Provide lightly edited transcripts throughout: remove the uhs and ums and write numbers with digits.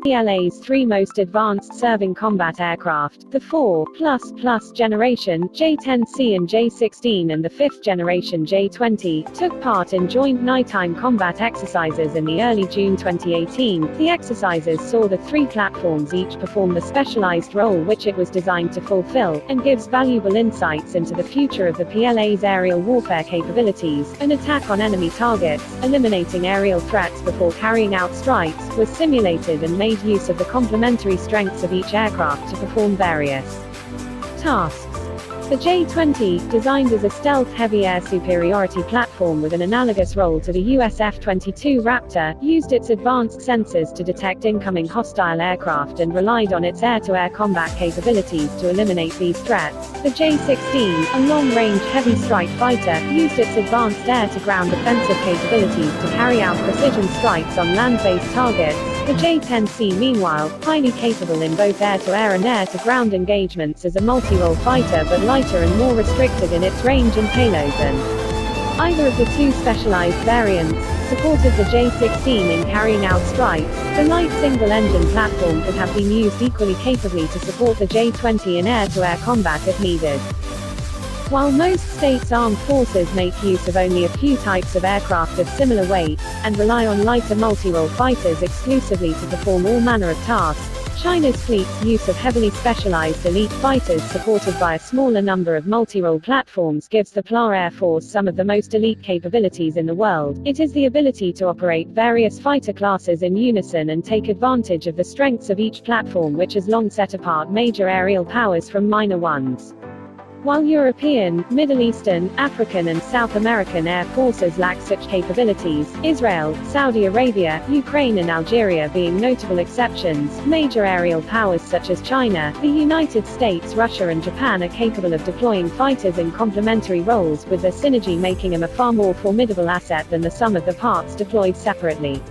PLA's three most advanced serving combat aircraft, the 4++ generation J-10C and J-16 and the 5th generation J-20, took part in joint nighttime combat exercises in the early June 2018. The exercises saw the three platforms each perform the specialized role which it was designed to fulfill, and gives valuable insights into the future of the PLA's aerial warfare capabilities. An attack on enemy targets, eliminating aerial threats before carrying out strikes, was simulated and made use of the complementary strengths of each aircraft to perform various tasks. The J-20, designed as a stealth heavy air superiority platform with an analogous role to the US F-22 Raptor, used its advanced sensors to detect incoming hostile aircraft and relied on its air-to-air combat capabilities to eliminate these threats. The J-16, a long-range heavy strike fighter, used its advanced air-to-ground offensive capabilities to carry out precision strikes on land-based targets. The J-10C meanwhile, highly capable in both air-to-air and air-to-ground engagements as a multi-role fighter but lighter and more restricted in its range and payload than either of the two specialized variants, supported the J-16 in carrying out strikes. The light single-engine platform could have been used equally capably to support the J-20 in air-to-air combat if needed. While most states' armed forces make use of only a few types of aircraft of similar weight, and rely on lighter multi-role fighters exclusively to perform all manner of tasks, China's fleet's use of heavily specialized elite fighters supported by a smaller number of multi-role platforms gives the PLA Airforce some of the most elite capabilities in the world. It is the ability to operate various fighter classes in unison and take advantage of the strengths of each platform which has long set apart major aerial powers from minor ones. While European, Middle Eastern, African and South American air forces lack such capabilities, Israel, Saudi Arabia, Ukraine and Algeria being notable exceptions, major aerial powers such as China, the United States, Russia and Japan are capable of deploying fighters in complementary roles, with their synergy making them a far more formidable asset than the sum of the parts deployed separately.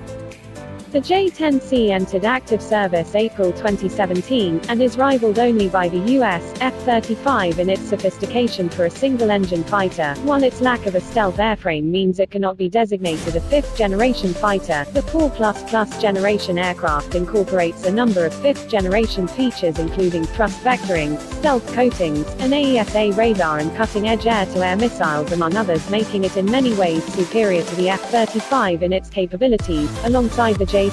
The J-10C entered active service April 2017, and is rivaled only by the US F-35 in its sophistication for a single-engine fighter, while its lack of a stealth airframe means it cannot be designated a fifth-generation fighter. The 4++ generation aircraft incorporates a number of fifth-generation features including thrust vectoring, stealth coatings, an AESA radar and cutting-edge air-to-air missiles among others, making it in many ways superior to the F-35 in its capabilities, alongside the J-16.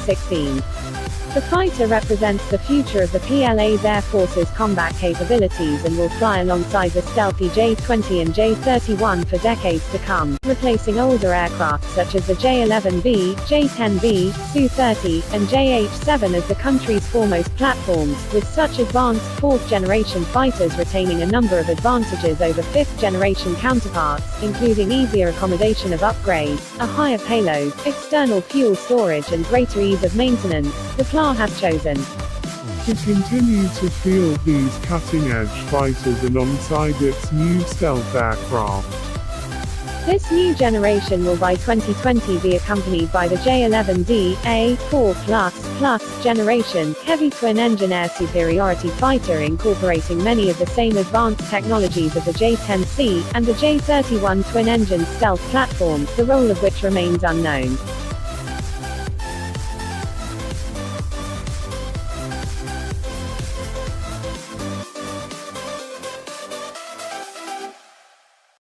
The fighter represents the future of the PLA's Air Force's combat capabilities and will fly alongside the stealthy J-20 and J-31 for decades to come, replacing older aircraft such as the J-11B, J-10B, Su-30, and J-H-7 as the country's foremost platforms, with such advanced fourth-generation fighters retaining a number of advantages over fifth-generation counterparts, including easier accommodation of upgrades, a higher payload, external fuel storage and greater ease of maintenance. The PLA has chosen to continue to field these cutting-edge fighters alongside its new stealth aircraft. This new generation will by 2020 be accompanied by the J-11D, a 4++ generation, heavy twin-engine air superiority fighter incorporating many of the same advanced technologies of the J-10C, and the J-31 twin-engine stealth platform, the role of which remains unknown.